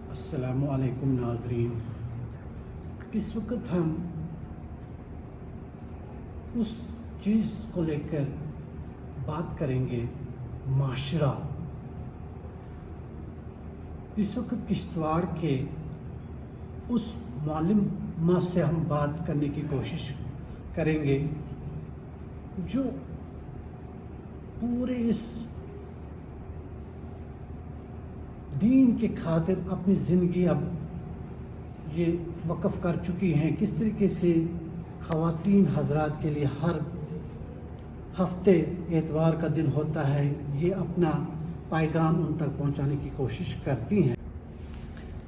السلام علیکم ناظرین، اس وقت ہم اس چیز کو لے کر بات کریں گے، معاشرہ۔ اس وقت کشتواڑ کے اس معلمہ سے ہم بات کرنے کی کوشش کریں گے جو پورے اس دین کے خاطر اپنی زندگی اب یہ وقف کر چکی ہیں۔ کس طریقے سے خواتین حضرات کے لیے ہر ہفتے اتوار کا دن ہوتا ہے، یہ اپنا پیغام ان تک پہنچانے کی کوشش کرتی ہیں۔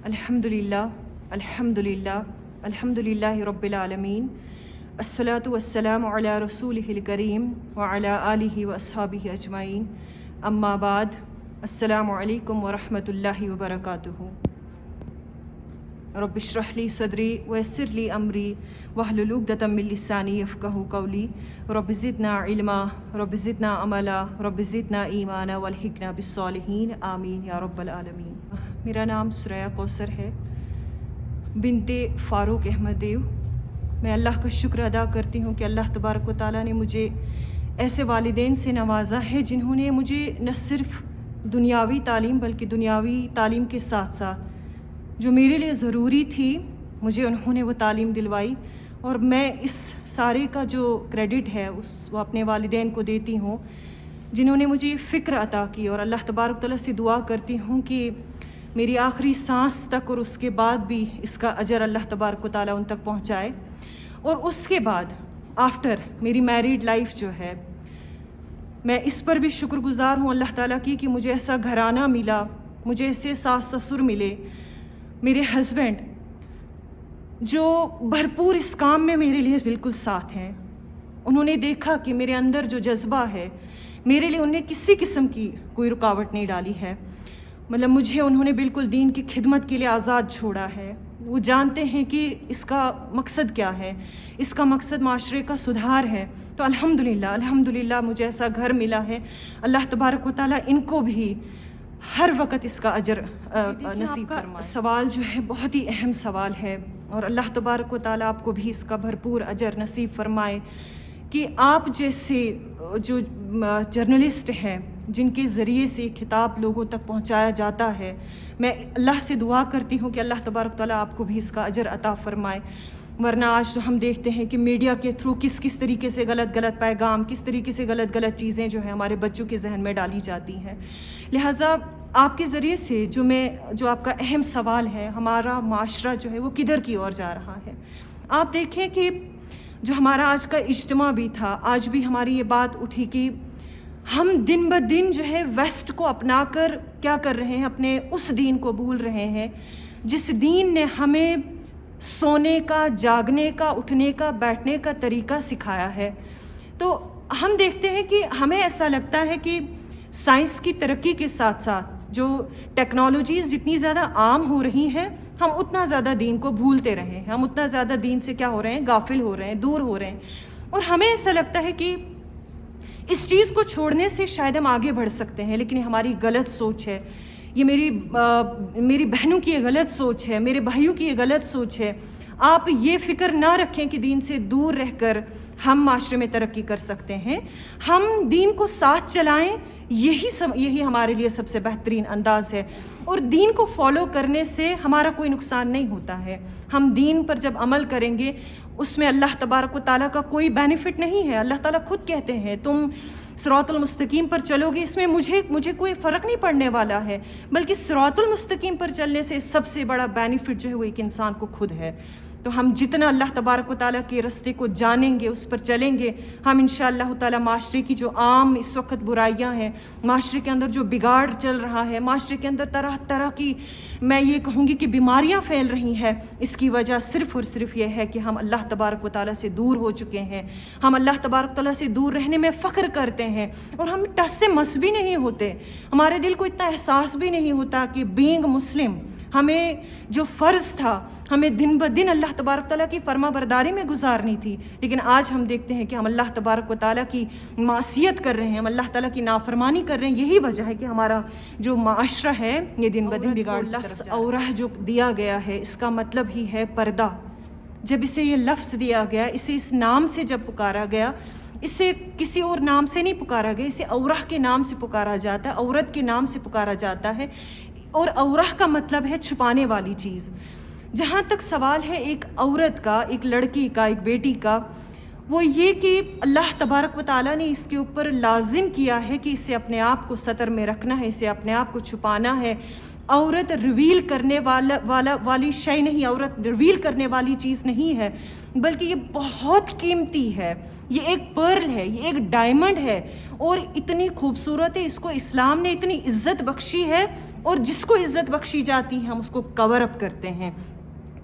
الحمدللہ الحمدللہ الحمدللہ رب العالمین، الصلاۃ والسلام علی رسولہ الکریم وعلی آلہ واصحابہ اجمعین، اما بعد، السلام علیکم ورحمۃ اللہ وبرکاتہ۔ رب اشرح لی صدری ویسر لی امری واحلل عقدۃ من لسانی یفقہوا قولی، رب زدنا علما، رب زدنا عملا، رب زدنا ایمانا والحقنا بالصالحین، آمین یا رب العالمین۔ میرا نام سریا کوثر ہے، بنت فاروق احمد دیو۔ میں اللہ کا شکر ادا کرتی ہوں کہ اللہ تبارک و تعالیٰ نے مجھے ایسے والدین سے نوازا ہے جنہوں نے مجھے نہ صرف دنیاوی تعلیم بلکہ دنیاوی تعلیم کے ساتھ ساتھ جو میرے لیے ضروری تھی مجھے انہوں نے وہ تعلیم دلوائی، اور میں اس سارے کا جو کریڈٹ ہے وہ اپنے والدین کو دیتی ہوں جنہوں نے مجھے فکر عطا کی، اور اللہ تبارک تعالیٰ سے دعا کرتی ہوں کہ میری آخری سانس تک اور اس کے بعد بھی اس کا اجر اللہ تبارک و تعالیٰ ان تک پہنچائے۔ اور اس کے بعد آفٹر میری میریڈ لائف جو ہے، میں اس پر بھی شکر گزار ہوں اللہ تعالیٰ کی کہ مجھے ایسا گھرانہ ملا، مجھے ایسے ساس سسر ملے، میرے ہسبینڈ جو بھرپور اس کام میں میرے لیے بالکل ساتھ ہیں۔ انہوں نے دیکھا کہ میرے اندر جو جذبہ ہے، میرے لیے انہیں کسی قسم کی کوئی رکاوٹ نہیں ڈالی ہے۔ مطلب مجھے انہوں نے بالکل دین کی خدمت کے لیے آزاد چھوڑا ہے۔ وہ جانتے ہیں کہ اس کا مقصد کیا ہے، اس کا مقصد معاشرے کا سدھار ہے۔ تو الحمدللہ مجھے ایسا گھر ملا ہے۔ اللہ تبارک و تعالیٰ ان کو بھی ہر وقت اس کا اجر نصیب فرمائے۔ سوال جو ہے بہت ہی اہم سوال ہے، اور اللہ تبارک و تعالیٰ آپ کو بھی اس کا بھرپور اجر نصیب فرمائے کہ آپ جیسے جو جرنلسٹ ہیں جن کے ذریعے سے خطاب لوگوں تک پہنچایا جاتا ہے، میں اللہ سے دعا کرتی ہوں کہ اللہ تبارک تعالیٰ آپ کو بھی اس کا اجر عطا فرمائے۔ ورنہ آج تو ہم دیکھتے ہیں کہ میڈیا کے تھرو کس طریقے سے غلط پیغام، کس طریقے سے غلط چیزیں جو ہیں ہمارے بچوں کے ذہن میں ڈالی جاتی ہیں۔ لہٰذا آپ کے ذریعے سے جو آپ کا اہم سوال ہے، ہمارا معاشرہ جو ہے وہ کدھر کی اور جا رہا ہے۔ آپ دیکھیں کہ جو ہمارا آج کا اجتماع بھی تھا، آج بھی ہماری یہ بات اٹھی کہ ہم دن بہ دن جو ہے ویسٹ کو اپنا کر کیا کر رہے ہیں، اپنے اس دین کو بھول رہے ہیں جس دین نے ہمیں سونے کا، جاگنے کا، اٹھنے کا، بیٹھنے کا طریقہ سکھایا ہے۔ تو ہم دیکھتے ہیں کہ ہمیں ایسا لگتا ہے کہ سائنس کی ترقی کے ساتھ ساتھ جو ٹیکنالوجیز جتنی زیادہ عام ہو رہی ہیں، ہم اتنا زیادہ دین کو بھولتے رہے ہیں، ہم اتنا زیادہ دین سے کیا ہو رہے ہیں، غافل ہو رہے ہیں، دور ہو رہے ہیں۔ اور ہمیں ایسا لگتا ہے کہ اس چیز کو چھوڑنے سے شاید ہم آگے بڑھ سکتے ہیں، لیکن یہ ہماری غلط سوچ ہے۔ یہ میری بہنوں کی یہ غلط سوچ ہے، میرے بھائیوں کی یہ غلط سوچ ہے۔ آپ یہ فکر نہ رکھیں کہ دین سے دور رہ کر ہم معاشرے میں ترقی کر سکتے ہیں۔ ہم دین کو ساتھ چلائیں، یہی ہمارے لیے سب سے بہترین انداز ہے۔ اور دین کو فالو کرنے سے ہمارا کوئی نقصان نہیں ہوتا ہے۔ ہم دین پر جب عمل کریں گے اس میں اللہ تبارک و تعالیٰ کا کوئی بینیفٹ نہیں ہے۔ اللہ تعالیٰ خود کہتے ہیں تم صراط المستقیم پر چلو گے، اس میں مجھے کوئی فرق نہیں پڑنے والا ہے، بلکہ صراط المستقیم پر چلنے سے سب سے بڑا بینیفٹ جو ہے وہ ایک انسان کو خود ہے۔ تو ہم جتنا اللہ تبارک و تعالیٰ کے راستے کو جانیں گے، اس پر چلیں گے، ہم انشاءاللہ تعالیٰ معاشرے کی جو عام اس وقت برائیاں ہیں، معاشرے کے اندر جو بگاڑ چل رہا ہے، معاشرے کے اندر طرح طرح کی میں یہ کہوں گی کہ بیماریاں پھیل رہی ہیں، اس کی وجہ صرف اور صرف یہ ہے کہ ہم اللہ تبارک و تعالیٰ سے دور ہو چکے ہیں۔ ہم اللہ تبارک و تعالیٰ سے دور رہنے میں فخر کرتے ہیں، اور ہم ٹس سے مس بھی نہیں ہوتے۔ ہمارے دل کو اتنا احساس بھی نہیں ہوتا کہ بینگ مسلم ہمیں جو فرض تھا ہمیں دن بدن اللہ تبارک تعالیٰ کی فرما برداری میں گزارنی تھی، لیکن آج ہم دیکھتے ہیں کہ ہم اللہ تبارک و تعالیٰ کی معصیت کر رہے ہیں، ہم اللہ تعالیٰ کی نافرمانی کر رہے ہیں. یہی وجہ ہے کہ ہمارا جو معاشرہ ہے یہ دن بدن بگاڑ. لفظ اورہ جو دیا گیا ہے اس کا مطلب ہی ہے پردہ. جب اسے یہ لفظ دیا گیا، اسے اس نام سے جب پکارا گیا، اسے کسی اور نام سے نہیں پکارا گیا، اسے اورہ کے نام سے پکارا جاتا ہے، عورت کے نام سے پکارا جاتا ہے. اور اورہ کا مطلب ہے چھپانے والی چیز. جہاں تک سوال ہے ایک عورت کا، ایک لڑکی کا، ایک بیٹی کا، وہ یہ کہ اللہ تبارک و تعالیٰ نے اس کے اوپر لازم کیا ہے کہ اسے اپنے آپ کو ستر میں رکھنا ہے، اسے اپنے آپ کو چھپانا ہے. عورت ریویل کرنے والی شے نہیں، عورت ریویل کرنے والی چیز نہیں ہے، بلکہ یہ بہت قیمتی ہے. یہ ایک پرل ہے، یہ ایک ڈائمنڈ ہے، اور اتنی خوبصورت ہے. اس کو اسلام نے اتنی عزت بخشی ہے، اور جس کو عزت بخشی جاتی ہے ہم اس کو کور اپ کرتے ہیں.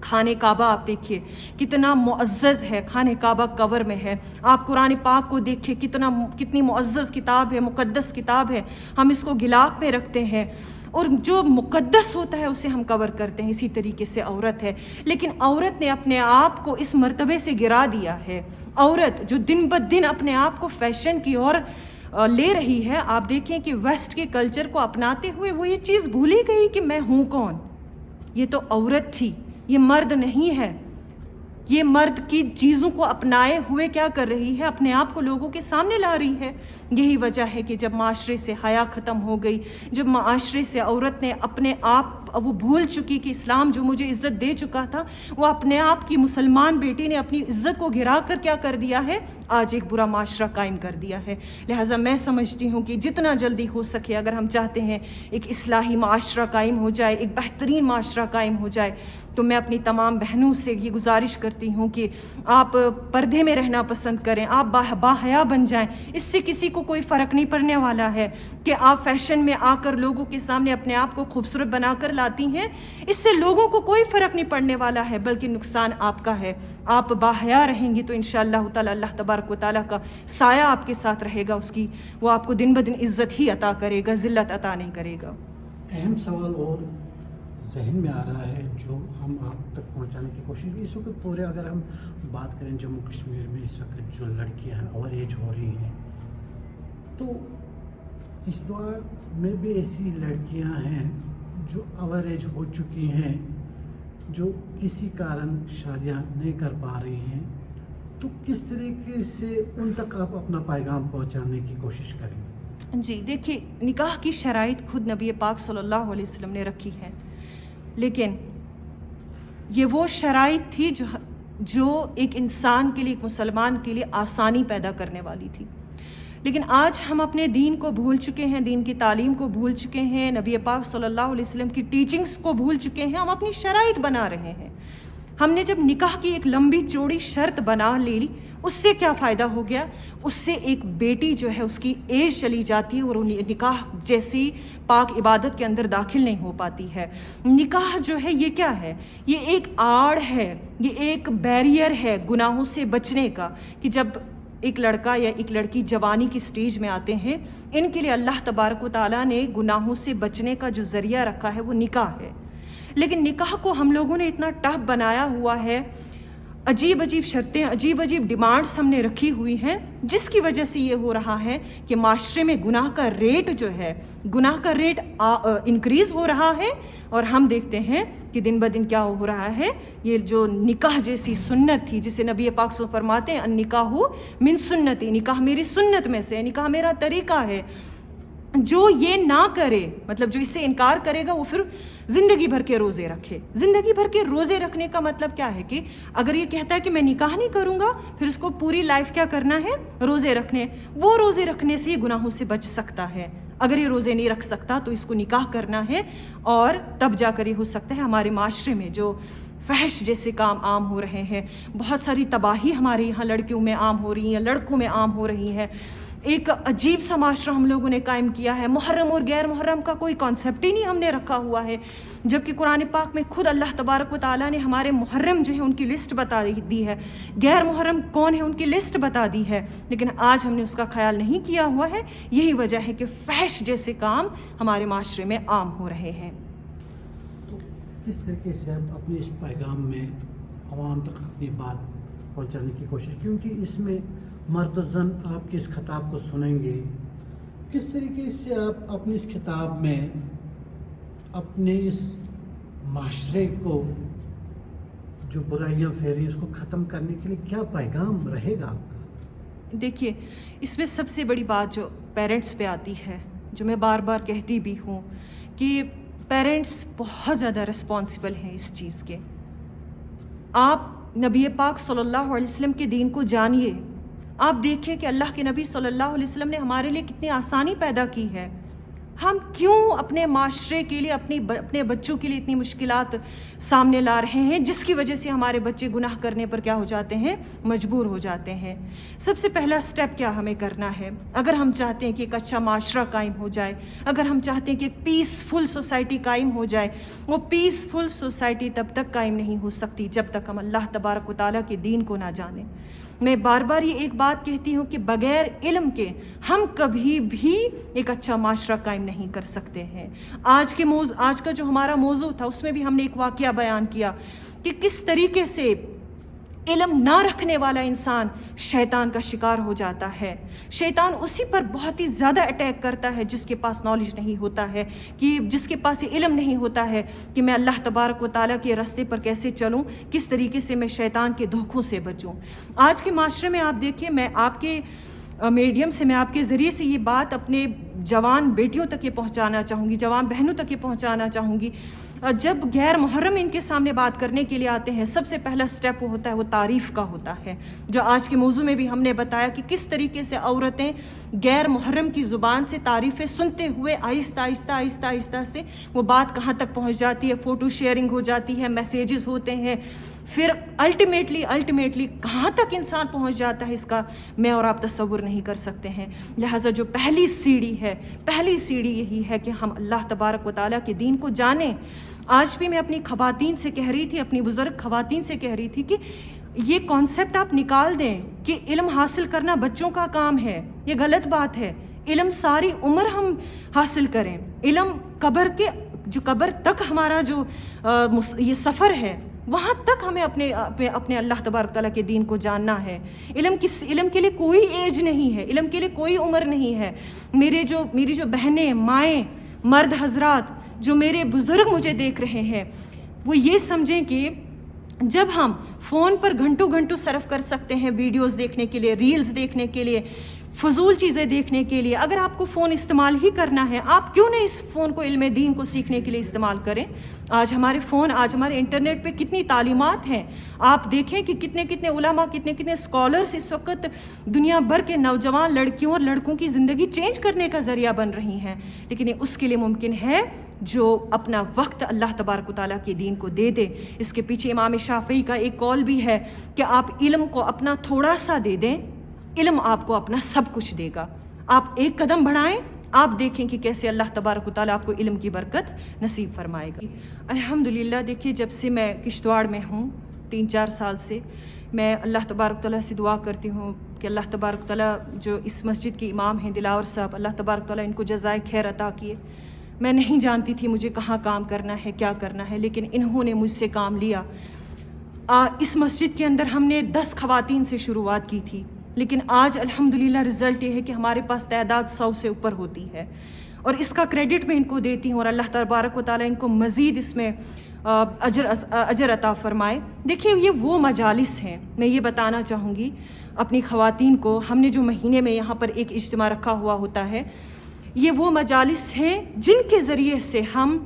خانہ کعبہ آپ دیکھیے کتنا معزز ہے، خانہ کعبہ کور میں ہے. آپ قرآن پاک کو دیکھیے کتنی معزز کتاب ہے، مقدس کتاب ہے. ہم اس کو غلاف میں رکھتے ہیں، اور جو مقدس ہوتا ہے اسے ہم کور کرتے ہیں. اسی طریقے سے عورت ہے، لیکن عورت نے اپنے آپ کو اس مرتبے سے گرا دیا ہے. عورت جو دن بدن اپنے آپ کو فیشن کی اور لے رہی ہے، آپ دیکھیں کہ ویسٹ کے کلچر کو اپناتے ہوئے وہ یہ چیز بھولی گئی کہ میں ہوں کون. یہ تو عورت تھی، یہ مرد نہیں ہے. یہ مرد کی چیزوں کو اپنائے ہوئے کیا کر رہی ہے، اپنے آپ کو لوگوں کے سامنے لا رہی ہے. یہی وجہ ہے کہ جب معاشرے سے حیا ختم ہو گئی، جب معاشرے سے عورت نے اپنے آپ وہ بھول چکی کہ اسلام جو مجھے عزت دے چکا تھا، وہ اپنے آپ کی مسلمان بیٹی نے اپنی عزت کو گرا کر کیا کر دیا ہے، آج ایک برا معاشرہ قائم کر دیا ہے. لہٰذا میں سمجھتی ہوں کہ جتنا جلدی ہو سکے اگر ہم چاہتے ہیں ایک اصلاحی معاشرہ قائم ہو جائے، ایک بہترین معاشرہ قائم ہو جائے، تو میں اپنی تمام بہنوں سے یہ گزارش کرتی ہوں کہ آپ پردے میں رہنا پسند کریں، آپ باحیا بن جائیں. اس سے کسی کو کوئی فرق نہیں پڑنے والا ہے کہ آپ فیشن میں آ کر لوگوں کے سامنے اپنے آپ کو خوبصورت بنا کر لاتی ہیں. اس سے لوگوں کو کوئی فرق نہیں پڑنے والا ہے، بلکہ نقصان آپ کا ہے. آپ باحیا رہیں گی تو انشاءاللہ تعالی اللہ تبارک و تعالیٰ کا سایہ آپ کے ساتھ رہے گا. اس کی وہ آپ کو دن بدن عزت ہی عطا کرے گا، ذلت عطا نہیں کرے گا. اہم سوال اور ذہن میں آ رہا ہے جو ہم آپ تک پہنچانے کی کوشش کی. اس وقت پورے اگر ہم بات کریں جموں کشمیر میں اس وقت جو لڑکیاں اوور ایج ہو رہی ہیں، تو اس دور میں بھی ایسی لڑکیاں ہیں جو اوور ایج ہو چکی ہیں، جو کسی کارن شادیاں نہیں کر پا رہی ہیں. تو کس طریقے سے ان تک آپ اپنا پیغام پہنچانے کی کوشش کریں گے؟ جی دیکھیے، نکاح کی شرائط خود نبی پاک صلی اللہ علیہ وسلم نے رکھی ہے، لیکن یہ وہ شرائط تھی جو ایک انسان کے لیے، ایک مسلمان کے لیے آسانی پیدا کرنے والی تھی. لیکن آج ہم اپنے دین کو بھول چکے ہیں، دین کی تعلیم کو بھول چکے ہیں، نبی پاک صلی اللہ علیہ وسلم کی ٹیچنگز کو بھول چکے ہیں. ہم اپنی شرائط بنا رہے ہیں. ہم نے جب نکاح کی ایک لمبی چوڑی شرط بنا لی، اس سے کیا فائدہ ہو گیا؟ اس سے ایک بیٹی جو ہے اس کی ایج چلی جاتی ہے اور نکاح جیسی پاک عبادت کے اندر داخل نہیں ہو پاتی ہے. نکاح جو ہے یہ کیا ہے؟ یہ ایک آڑ ہے، یہ ایک بیریئر ہے گناہوں سے بچنے کا، کہ جب ایک لڑکا یا ایک لڑکی جوانی کی سٹیج میں آتے ہیں، ان کے لیے اللہ تبارک و تعالیٰ نے گناہوں سے بچنے کا جو ذریعہ رکھا ہے وہ نکاح ہے. لیکن نکاح کو ہم لوگوں نے اتنا ٹف بنایا ہوا ہے، عجیب عجیب شرطیں، عجیب عجیب ڈیمانڈز ہم نے رکھی ہوئی ہیں، جس کی وجہ سے یہ ہو رہا ہے کہ معاشرے میں گناہ کا ریٹ جو ہے، گناہ کا ریٹ انکریز ہو رہا ہے. اور ہم دیکھتے ہیں کہ دن بدن کیا ہو رہا ہے، یہ جو نکاح جیسی سنت تھی، جسے نبی پاک صلی اللہ علیہ وسلم فرماتے ہیں النکاح من سنتی، نکاح میری سنت میں سے، نکاح میرا طریقہ ہے. جو یہ نہ کرے، مطلب جو اس سے انکار کرے گا، وہ پھر زندگی بھر کے روزے رکھے. زندگی بھر کے روزے رکھنے کا مطلب کیا ہے کہ اگر یہ کہتا ہے کہ میں نکاح نہیں کروں گا، پھر اس کو پوری لائف کیا کرنا ہے؟ روزے رکھنے. وہ روزے رکھنے سے یہ گناہوں سے بچ سکتا ہے. اگر یہ روزے نہیں رکھ سکتا تو اس کو نکاح کرنا ہے، اور تب جا کر یہ ہو سکتا ہے. ہمارے معاشرے میں جو فحش جیسے کام عام ہو رہے ہیں، بہت ساری تباہی ہمارے یہاں لڑکیوں میں عام ہو رہی ہیں، لڑکوں میں عام ہو رہی ہے. ایک عجیب سا معاشرہ ہم لوگوں نے قائم کیا ہے. محرم اور غیر محرم کا کوئی کانسیپٹ ہی نہیں ہم نے رکھا ہوا ہے، جبکہ قرآن پاک میں خود اللہ تبارک و تعالیٰ نے ہمارے محرم جو ہے ان کی لسٹ بتا دی ہے، غیر محرم کون ہے ان کی لسٹ بتا دی ہے. لیکن آج ہم نے اس کا خیال نہیں کیا ہوا ہے. یہی وجہ ہے کہ فحش جیسے کام ہمارے معاشرے میں عام ہو رہے ہیں. تو کس طریقے سے آپ اپنے اس پیغام میں عوام تک اپنی بات پہنچانے کی کوشش، کیونکہ اس میں مرد و زن آپ کے اس خطاب کو سنیں گے، کس طریقے سے آپ اپنی اس خطاب میں اپنے اس معاشرے کو جو برائیاں پھیری اس کو ختم کرنے کے لیے کیا پیغام رہے گا آپ کا؟ دیکھیے، اس میں سب سے بڑی بات جو پیرنٹس پہ آتی ہے، جو میں بار بار کہتی بھی ہوں کہ پیرنٹس بہت زیادہ رسپانسبل ہیں اس چیز کے. آپ نبی پاک صلی اللہ علیہ وسلم کے دین کو جانیے. آپ دیکھیں کہ اللہ کے نبی صلی اللہ علیہ وسلم نے ہمارے لیے کتنی آسانی پیدا کی ہے. ہم کیوں اپنے معاشرے کے لیے اپنے بچوں کے لیے اتنی مشکلات سامنے لا رہے ہیں، جس کی وجہ سے ہمارے بچے گناہ کرنے پر کیا ہو جاتے ہیں، مجبور ہو جاتے ہیں. سب سے پہلا سٹیپ کیا ہمیں کرنا ہے؟ اگر ہم چاہتے ہیں کہ ایک اچھا معاشرہ قائم ہو جائے، اگر ہم چاہتے ہیں کہ ایک پیسفل سوسائٹی قائم ہو جائے، وہ پیسفل سوسائٹی تب تک قائم نہیں ہو سکتی جب تک ہم اللہ تبارک و تعالیٰ کے دین کو نہ جانیں. میں بار بار یہ ایک بات کہتی ہوں کہ بغیر علم کے ہم کبھی بھی ایک اچھا معاشرہ قائم نہیں کر سکتے ہیں. آج کا جو ہمارا موضوع تھا اس میں بھی ہم نے ایک واقعہ بیان کیا کہ کس طریقے سے علم نہ رکھنے والا انسان شیطان کا شکار ہو جاتا ہے. شیطان اسی پر بہت ہی زیادہ اٹیک کرتا ہے جس کے پاس نالج نہیں ہوتا ہے، کہ جس کے پاس یہ علم نہیں ہوتا ہے کہ میں اللہ تبارک و تعالیٰ کے راستے پر کیسے چلوں، کس طریقے سے میں شیطان کے دھوکوں سے بچوں. آج کے معاشرے میں آپ دیکھیں، میں آپ کے میڈیم سے، میں آپ کے ذریعے سے یہ بات اپنے جوان بیٹیوں تک یہ پہنچانا چاہوں گی، جوان بہنوں تک یہ پہنچانا چاہوں گی. جب غیر محرم ان کے سامنے بات کرنے کے لیے آتے ہیں، سب سے پہلا سٹیپ وہ ہوتا ہے، وہ تعریف کا ہوتا ہے، جو آج کے موضوع میں بھی ہم نے بتایا کہ کس طریقے سے عورتیں غیر محرم کی زبان سے تعریفیں سنتے ہوئے آہستہ آہستہ آہستہ آہستہ سے وہ بات کہاں تک پہنچ جاتی ہے، فوٹو شیئرنگ ہو جاتی ہے، میسیجز ہوتے ہیں، پھر الٹیمیٹلی کہاں تک انسان پہنچ جاتا ہے، اس کا میں اور آپ تصور نہیں کر سکتے ہیں. لہٰذا جو پہلی سیڑھی یہی ہے کہ ہم اللہ تبارک و تعالیٰ کے دین کو جانیں. آج بھی میں اپنی خواتین سے کہہ رہی تھی، اپنی بزرگ خواتین سے کہہ رہی تھی کہ یہ کانسیپٹ آپ نکال دیں کہ علم حاصل کرنا بچوں کا کام ہے. یہ غلط بات ہے. علم ساری عمر ہم حاصل کریں. علم قبر تک ہمارا جو یہ سفر ہے، وہاں تک ہمیں اپنے اللہ تبارک تعالیٰ کے دین کو جاننا ہے. علم کے لیے کوئی ایج نہیں ہے، علم کے لیے کوئی عمر نہیں ہے. میری جو بہنیں، مائیں، مرد حضرات، جو میرے بزرگ مجھے دیکھ رہے ہیں، وہ یہ سمجھیں کہ جب ہم فون پر گھنٹوں صرف کر سکتے ہیں ویڈیوز دیکھنے کے لیے، ریلز دیکھنے کے لیے، فضول چیزیں دیکھنے کے لیے، اگر آپ کو فون استعمال ہی کرنا ہے، آپ کیوں نہیں اس فون کو علم دین کو سیکھنے کے لیے استعمال کریں؟ آج ہمارے انٹرنیٹ پہ کتنی تعلیمات ہیں. آپ دیکھیں کہ کتنے علماء، کتنے اسکالرس اس وقت دنیا بھر کے نوجوان لڑکیوں اور لڑکوں کی زندگی چینج کرنے کا ذریعہ بن رہی ہیں. لیکن یہ اس کے لیے ممکن ہے جو اپنا وقت اللہ تبارک و تعالیٰ کے دین کو دے دے. اس کے پیچھے امام شافعی کا ایک قول بھی ہے کہ آپ علم کو اپنا تھوڑا سا دے دیں، علم آپ کو اپنا سب کچھ دے گا. آپ ایک قدم بڑھائیں، آپ دیکھیں کہ کیسے اللہ تبارک و تعالیٰ آپ کو علم کی برکت نصیب فرمائے گا. الحمدللہ. دیکھیے، جب سے میں کشتواڑ میں ہوں 3-4 سال سے، میں اللہ تبارک تعالیٰ سے دعا کرتی ہوں کہ اللہ تبارک تعالیٰ جو اس مسجد کے امام ہیں دلاور صاحب، اللہ تبارک تعالیٰ ان کو جزائے خیر عطا کیے. میں نہیں جانتی تھی مجھے کہاں کام کرنا ہے، کیا کرنا ہے، لیکن انہوں نے مجھ سے کام لیا. اس مسجد کے اندر ہم نے 10 خواتین سے شروعات کی تھی، لیکن آج الحمدللہ رزلٹ یہ ہے کہ ہمارے پاس تعداد 100 سے اوپر ہوتی ہے، اور اس کا کریڈٹ میں ان کو دیتی ہوں، اور اللہ تبارک و تعالیٰ ان کو مزید اس میں اجر عطا فرمائے. دیکھیے، یہ وہ مجالس ہیں، میں یہ بتانا چاہوں گی اپنی خواتین کو. ہم نے جو مہینے میں یہاں پر ایک اجتماع رکھا ہوا ہوتا ہے، یہ وہ مجالس ہیں جن کے ذریعے سے ہم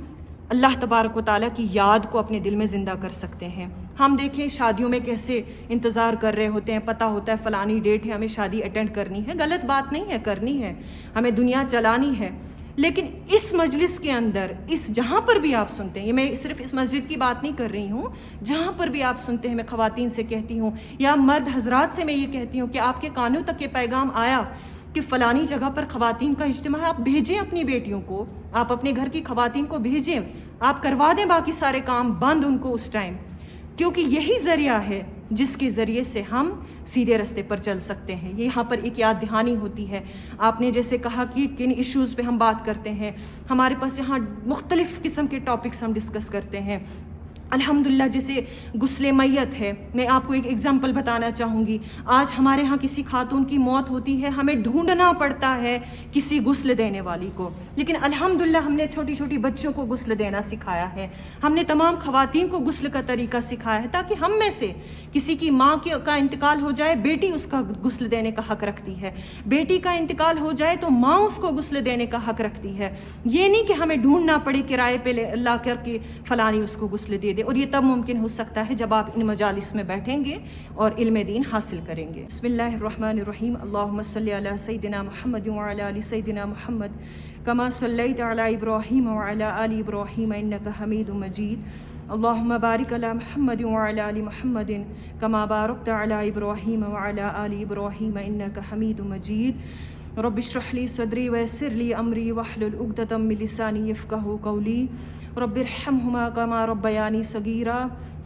اللہ تبارک و تعالیٰ کی یاد کو اپنے دل میں زندہ کر سکتے ہیں. ہم دیکھیں شادیوں میں کیسے انتظار کر رہے ہوتے ہیں، پتہ ہوتا ہے فلانی ڈیٹ ہے، ہمیں شادی اٹینڈ کرنی ہے. غلط بات نہیں ہے، کرنی ہے، ہمیں دنیا چلانی ہے. لیکن اس مجلس کے اندر، جہاں پر بھی آپ سنتے ہیں، یہ میں صرف اس مسجد کی بات نہیں کر رہی ہوں، جہاں پر بھی آپ سنتے ہیں، میں خواتین سے کہتی ہوں یا مرد حضرات سے میں یہ کہتی ہوں کہ آپ کے کانوں تک یہ پیغام آیا کہ فلانی جگہ پر خواتین کا اجتماع ہے، آپ بھیجیں اپنی بیٹیوں کو، آپ اپنے گھر کی خواتین کو بھیجیں، آپ کروا دیں باقی سارے کام بند ان کو اس ٹائم، کیونکہ یہی ذریعہ ہے جس کے ذریعے سے ہم سیدھے راستے پر چل سکتے ہیں. یہاں پر ایک یاد دہانی ہوتی ہے. آپ نے جیسے کہا کہ کن ایشوز پہ ہم بات کرتے ہیں، ہمارے پاس یہاں مختلف قسم کے ٹاپکس ہم ڈسکس کرتے ہیں. الحمدللہ جیسے غسل میت ہے، میں آپ کو ایک ایگزامپل بتانا چاہوں گی. آج ہمارے ہاں کسی خاتون کی موت ہوتی ہے، ہمیں ڈھونڈنا پڑتا ہے کسی غسل دینے والی کو، لیکن الحمدللہ ہم نے چھوٹی چھوٹی بچوں کو غسل دینا سکھایا ہے. ہم نے تمام خواتین کو غسل کا طریقہ سکھایا ہے تاکہ ہم میں سے کسی کی ماں کا انتقال ہو جائے، بیٹی اس کا غسل دینے کا حق رکھتی ہے. بیٹی کا انتقال ہو جائے تو ماں اس کو غسل دینے کا حق رکھتی ہے. یہ نہیں کہ ہمیں ڈھونڈنا پڑے کرائے پہ لا کر کے فلانی اس کو غسل دے دے. اور یہ تب ممکن ہو سکتا ہے جب آپ ان مجالس میں بیٹھیں گے اور علم دین حاصل کریں گے. بسم اللہ الرحمن الرحیم. اللہم صلی علی سیدنا محمد وعلی آل سیدنا محمد کما صلیت علی ابراہیم وعلی آل ابراہیم انک حمید مجید. اللہم بارک علی محمد وعلی آل محمد کما بارکت علی ابراہیم وعلی آل ابراہیم انک حمید مجید. رب اشرح لی صدری ویسر لی امری واحلل عقدۃ من لسانی یفقہوا قولی. رب ارحمہما کما ربیانی صغیرا.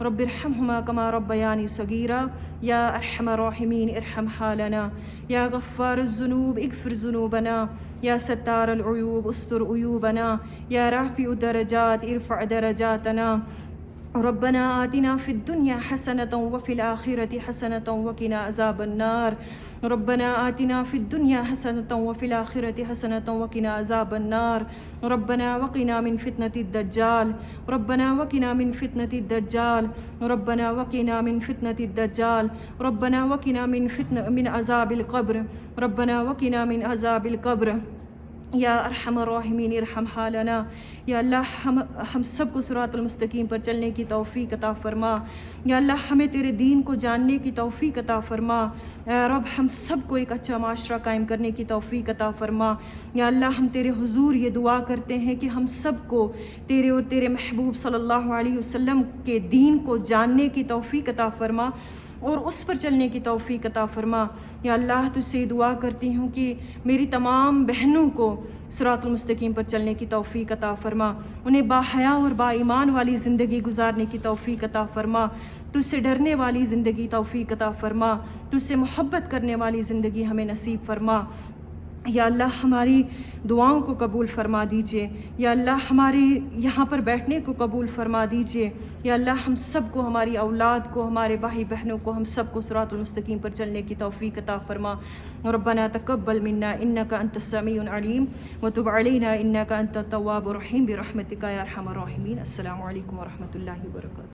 رب ارحمہما کما ربیانی صغیرا. یا ارحم الراحمین ارحم حالنا. یا غفار الذنوب اغفر ذنوبنا. یا ستار العیوب استر عیوبنا. یا رافع الدرجات ارفع درجاتنا. ربنا آتنا فی الدنیا حسنة وفی الآخرة حسنة وقنا عذاب النار. ربنا آتنا فی الدنیا حسنة وفی الآخرة حسنة وقنا عذاب النار. ربنا وقنا من فتنة الدجال. ربنا وقنا من فتنة الدجال. ربنا وقنا من فتنة الدجال. ربنا وقنا من عذاب القبر. ربنا وقنا من عذاب القبر. یا ارحم الراحمین ارحم حالنا. یا اللہ ہم سب کو صراط المستقیم پر چلنے کی توفیق عطا فرما. یا اللہ ہمیں تیرے دین کو جاننے کی توفیق عطا فرما. یا رب ہم سب کو ایک اچھا معاشرہ قائم کرنے کی توفیق عطا فرما. یا اللہ ہم تیرے حضور یہ دعا کرتے ہیں کہ ہم سب کو تیرے اور تیرے محبوب صلی اللہ علیہ وسلم کے دین کو جاننے کی توفیق عطا فرما اور اس پر چلنے کی توفیق عطا فرما. یا اللہ تجھ سے دعا کرتی ہوں کہ میری تمام بہنوں کو صراط المستقیم پر چلنے کی توفیق عطا فرما. انہیں باحیا اور با ایمان والی زندگی گزارنے کی توفیق عطا فرما. تجھ سے ڈرنے والی زندگی توفیق عطا فرما. تجھ سے محبت کرنے والی زندگی ہمیں نصیب فرما. یا اللہ ہماری دعاؤں کو قبول فرما دیجیے. یا اللہ ہمارے یہاں پر بیٹھنے کو قبول فرما دیجیے. یا اللہ ہم سب کو، ہماری اولاد کو، ہمارے بھائی بہنوں کو، ہم سب کو صراط المستقیم پر چلنے کی توفیق عطا فرما. ربنا تقبل منا انک انت السمیع العلیم وتب علینا انک انت التواب الرحیم برحمتک یا ارحم الراحمین. السلام علیکم ورحمۃ اللہ وبرکاتہ.